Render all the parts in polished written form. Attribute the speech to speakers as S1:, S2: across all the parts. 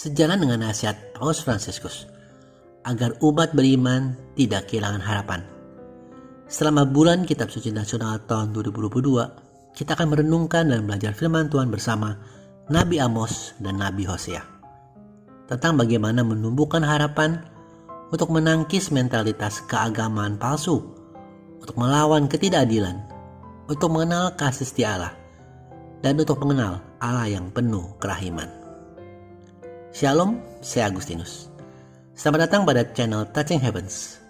S1: Sejalan dengan nasihat Paus Fransiskus agar umat beriman tidak kehilangan harapan. Selama bulan Kitab Suci Nasional tahun 2022, kita akan merenungkan dan belajar firman Tuhan bersama Nabi Amos dan Nabi Hosea tentang bagaimana menumbuhkan harapan untuk menangkis mentalitas keagamaan palsu, untuk melawan ketidakadilan, untuk mengenal kasih setia Allah, dan untuk mengenal Allah yang penuh kerahiman. Shalom, saya Agustinus. Selamat datang pada channel Touching Heavens.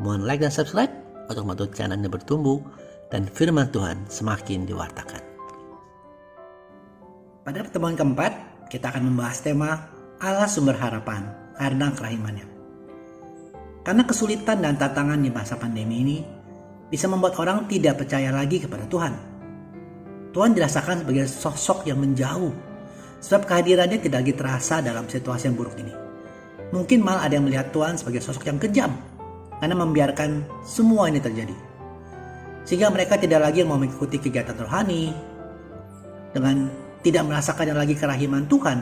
S1: Mohon like dan subscribe untuk membantu channel ini bertumbuh dan firman Tuhan semakin diwartakan. Pada pertemuan keempat, kita akan membahas tema Allah sumber harapan karena kerahimannya. Karena kesulitan dan tantangan di masa pandemi ini bisa membuat orang tidak percaya lagi kepada Tuhan. Tuhan dirasakan sebagai sosok yang menjauh, sebab kehadirannya tidak lagi terasa dalam situasi yang buruk ini. Mungkin malah ada yang melihat Tuhan sebagai sosok yang kejam karena membiarkan semua ini terjadi. Sehingga mereka tidak lagi mau mengikuti kegiatan rohani dengan tidak merasakan lagi kerahiman Tuhan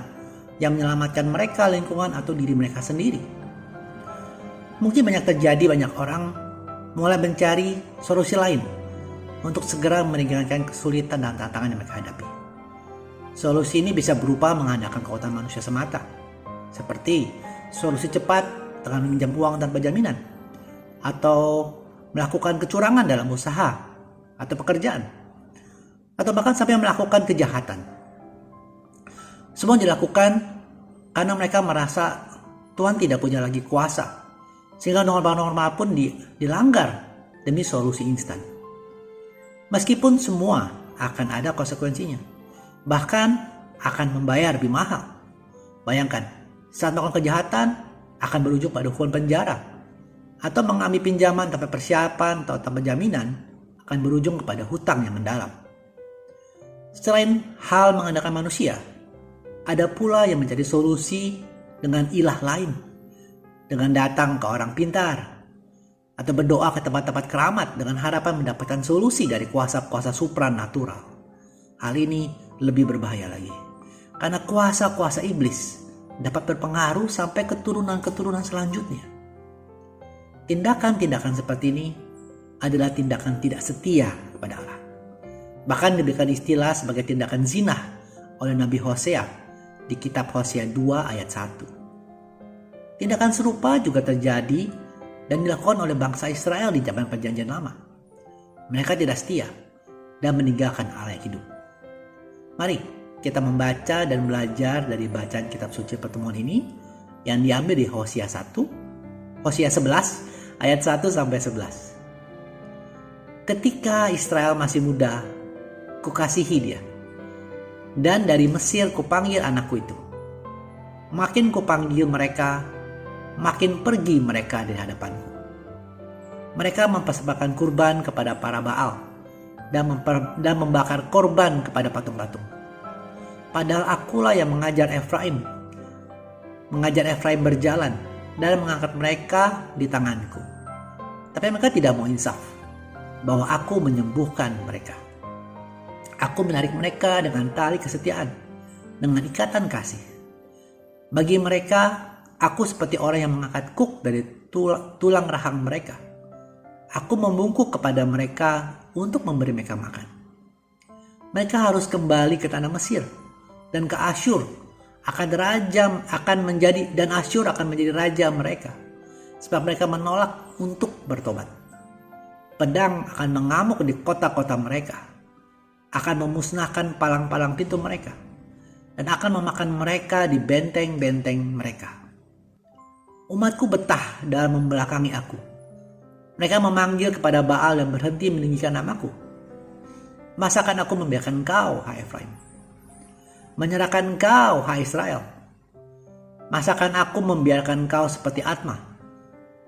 S1: yang menyelamatkan mereka, lingkungan, atau diri mereka sendiri. Mungkin banyak orang mulai mencari solusi lain untuk segera meninggalkan kesulitan dan tantangan yang mereka hadapi. Solusi ini bisa berupa mengandalkan kekuatan manusia semata, seperti solusi cepat dengan meminjam uang tanpa jaminan, atau melakukan kecurangan dalam usaha atau pekerjaan, atau bahkan sampai melakukan kejahatan. Semua dilakukan karena mereka merasa Tuhan tidak punya lagi kuasa, sehingga norma-norma pun dilanggar demi solusi instan. Meskipun semua akan ada konsekuensinya, bahkan akan membayar lebih mahal. Bayangkan, saat melakukan kejahatan akan berujung pada hukuman penjara, atau mengambil pinjaman tanpa persiapan atau tanpa jaminan akan berujung kepada hutang yang mendalam. Selain hal mengandalkan manusia, ada pula yang menjadi solusi dengan ilah lain, dengan datang ke orang pintar, atau berdoa ke tempat-tempat keramat dengan harapan mendapatkan solusi dari kuasa-kuasa supranatural. Hal ini lebih berbahaya lagi, karena kuasa-kuasa iblis dapat berpengaruh sampai keturunan-keturunan selanjutnya. Tindakan-tindakan seperti ini adalah tindakan tidak setia kepada Allah. Bahkan diberikan istilah sebagai tindakan zina oleh Nabi Hosea di kitab Hosea 2 ayat 1. Tindakan serupa juga terjadi dan dilakukan oleh bangsa Israel di zaman Perjanjian Lama. Mereka tidak setia dan meninggalkan Allah yang hidup. Mari kita membaca dan belajar dari bacaan kitab suci pertemuan ini yang diambil di Hosea 11 ayat 1 sampai 11. Ketika Israel masih muda, kukasihi dia, dan dari Mesir kupanggil anakku itu. Makin kupanggil mereka, makin pergi mereka dari hadapanku. Mereka mempersembahkan kurban kepada para Baal dan membakar korban kepada patung-patung. Padahal akulah yang mengajar Efraim berjalan dan mengangkat mereka di tanganku. Tapi mereka tidak mau insaf bahwa aku menyembuhkan mereka. Aku menarik mereka dengan tali kesetiaan, dengan ikatan kasih. Bagi mereka, aku seperti orang yang mengangkat kuk dari tulang rahang mereka. Aku membungkuk kepada mereka untuk memberi mereka makan. Mereka harus kembali ke tanah Mesir dan ke Asyur akan menjadi raja mereka, sebab mereka menolak untuk bertobat. Pedang akan mengamuk di kota-kota mereka, akan memusnahkan palang-palang pintu mereka, dan akan memakan mereka di benteng-benteng mereka. Umatku betah dalam membelakangi aku. Mereka memanggil kepada Baal dan berhenti meninggikan namaku. Masakan aku membiarkan engkau, hai Efraim? Menyerahkan engkau, hai Israel? Masakan aku membiarkan engkau seperti Atma,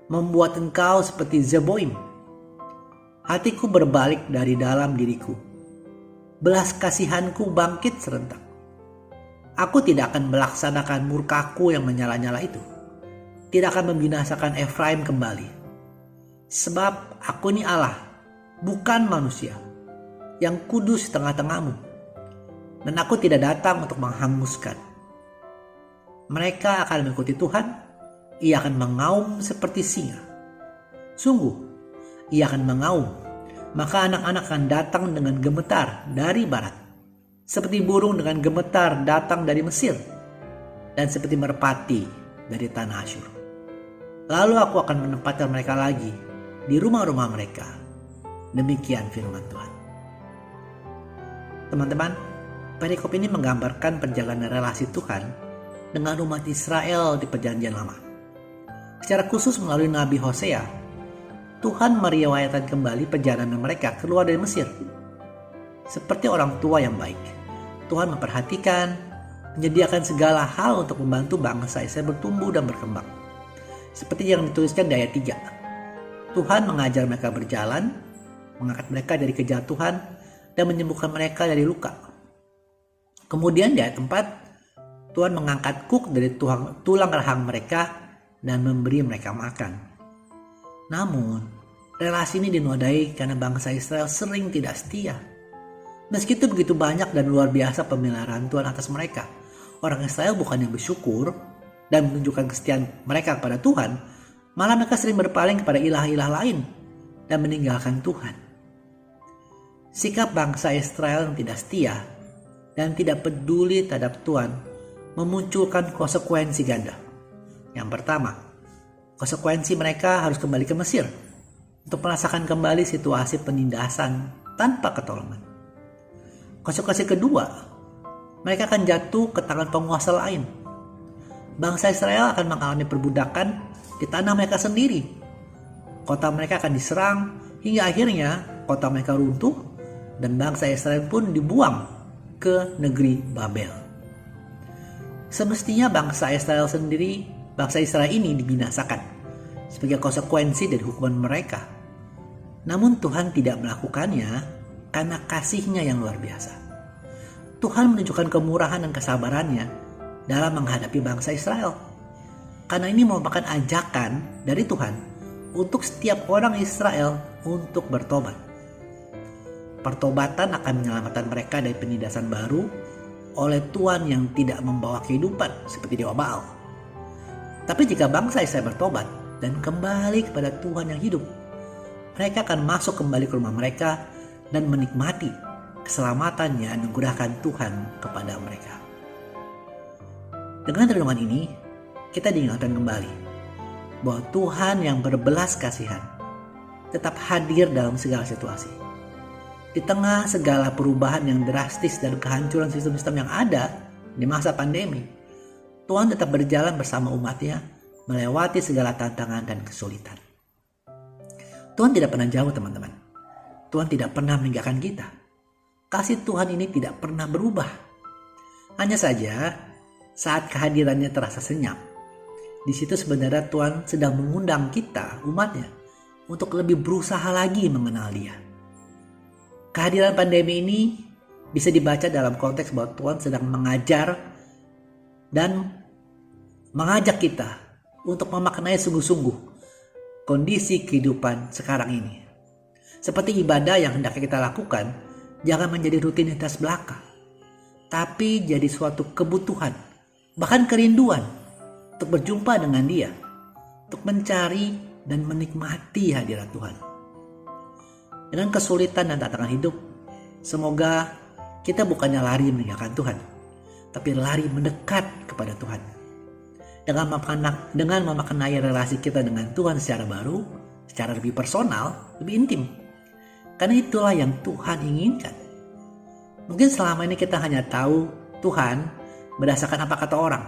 S1: membuat engkau seperti Zeboim? Hatiku berbalik dari dalam diriku. Belas kasihanku bangkit serentak. Aku tidak akan melaksanakan murkaku yang menyala-nyala itu. Tidak akan membinasakan Efraim kembali. Sebab aku ini Allah, bukan manusia, yang kudus di tengah-tengahmu. Dan aku tidak datang untuk menghanguskan. mereka akan mengikuti Tuhan. Ia akan mengaum seperti singa. Sungguh, ia akan mengaum. Maka anak-anak akan datang dengan gemetar dari barat. Seperti burung dengan gemetar datang dari Mesir. Dan seperti merpati dari tanah Asyur. Lalu aku akan menempatkan mereka lagi di rumah-rumah mereka. Demikian firman Tuhan. Teman-teman, perikop ini menggambarkan perjalanan relasi Tuhan dengan umat Israel di Perjanjian Lama. Secara khusus melalui Nabi Hosea, Tuhan meriwayatkan kembali perjalanan mereka keluar dari Mesir. Seperti orang tua yang baik, Tuhan memperhatikan, menyediakan segala hal untuk membantu bangsa Israel bertumbuh dan berkembang. Seperti yang dituliskan di ayat 3. Tuhan mengajar mereka berjalan, mengangkat mereka dari kejatuhan, dan menyembuhkan mereka dari luka. Kemudian di ayat 4, Tuhan mengangkat kuk dari tulang rahang mereka dan memberi mereka makan. Namun, relasi ini dinodai karena bangsa Israel sering tidak setia. Meski itu begitu banyak dan luar biasa pemeliharaan Tuhan atas mereka, orang Israel bukannya bersyukur dan menunjukkan kesetiaan mereka kepada Tuhan, malah mereka sering berpaling kepada ilah-ilah lain dan meninggalkan Tuhan. Sikap bangsa Israel yang tidak setia dan tidak peduli terhadap Tuhan memunculkan konsekuensi ganda. Yang pertama, konsekuensi mereka harus kembali ke Mesir untuk merasakan kembali situasi penindasan tanpa pertolongan. Konsekuensi kedua, mereka akan jatuh ke tangan penguasa lain. Bangsa Israel akan mengalami perbudakan di tanah mereka sendiri. Kota mereka akan diserang hingga akhirnya kota mereka runtuh dan bangsa Israel pun dibuang ke negeri Babel. Semestinya bangsa Israel ini dibinasakan sebagai konsekuensi dari hukuman mereka. Namun Tuhan tidak melakukannya karena kasih-Nya yang luar biasa. Tuhan menunjukkan kemurahan dan kesabarannya dalam menghadapi bangsa Israel. Karena ini merupakan ajakan dari Tuhan untuk setiap orang Israel untuk bertobat. Pertobatan akan menyelamatkan mereka dari penindasan baru oleh Tuhan yang tidak membawa kehidupan seperti Dewa Baal. Tapi jika bangsa Israel bertobat dan kembali kepada Tuhan yang hidup, mereka akan masuk kembali ke rumah mereka dan menikmati keselamatan yang anugerahkan Tuhan kepada mereka. Dengan renungan ini, kita diingatkan kembali bahwa Tuhan yang berbelas kasihan tetap hadir dalam segala situasi. Di tengah segala perubahan yang drastis dan kehancuran sistem-sistem yang ada di masa pandemi, Tuhan tetap berjalan bersama umat-Nya melewati segala tantangan dan kesulitan. Tuhan tidak pernah jauh, teman-teman. Tuhan tidak pernah meninggalkan kita. Kasih Tuhan ini tidak pernah berubah. Hanya saja saat kehadirannya terasa senyap, di situ sebenarnya Tuhan sedang mengundang kita, umat-Nya, untuk lebih berusaha lagi mengenal Dia. Kehadiran pandemi ini bisa dibaca dalam konteks bahwa Tuhan sedang mengajar dan mengajak kita untuk memaknai sungguh-sungguh kondisi kehidupan sekarang ini. Seperti ibadah yang hendak kita lakukan, jangan menjadi rutinitas belaka, tapi jadi suatu kebutuhan, bahkan kerinduan untuk berjumpa dengan Dia, untuk mencari dan menikmati hadirat Tuhan. Dengan kesulitan dan tantangan hidup, semoga kita bukannya lari meninggalkan Tuhan, tapi lari mendekat kepada Tuhan. Dengan memaknai relasi kita dengan Tuhan secara baru, secara lebih personal, lebih intim. Karena itulah yang Tuhan inginkan. Mungkin selama ini kita hanya tahu Tuhan berdasarkan apa kata orang,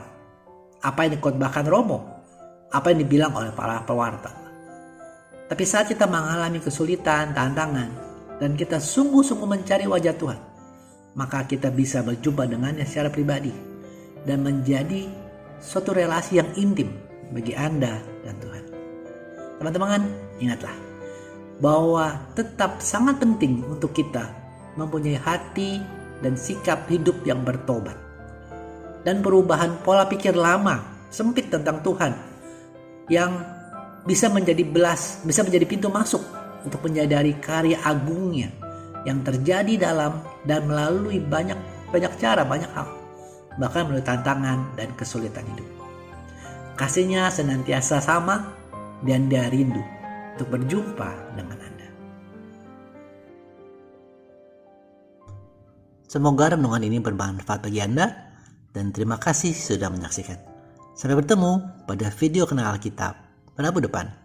S1: apa yang dikhotbahkan Romo, apa yang dibilang oleh para pewarta. Tapi saat kita mengalami kesulitan, tantangan, dan kita sungguh-sungguh mencari wajah Tuhan, maka kita bisa berjumpa dengannya secara pribadi dan menjadi suatu relasi yang intim bagi Anda dan Tuhan. Teman-teman, ingatlah bahwa tetap sangat penting untuk kita mempunyai hati dan sikap hidup yang bertobat dan perubahan pola pikir lama sempit tentang Tuhan yang bisa menjadi pintu masuk untuk menyadari karya agungnya yang terjadi dalam dan melalui banyak cara, banyak hal, bahkan melalui tantangan dan kesulitan hidup. Kasih-Nya senantiasa sama dan Dia rindu untuk berjumpa dengan Anda. Semoga renungan ini bermanfaat bagi Anda dan terima kasih sudah menyaksikan. Sampai bertemu pada video Kenal Alkitab Rabu depan.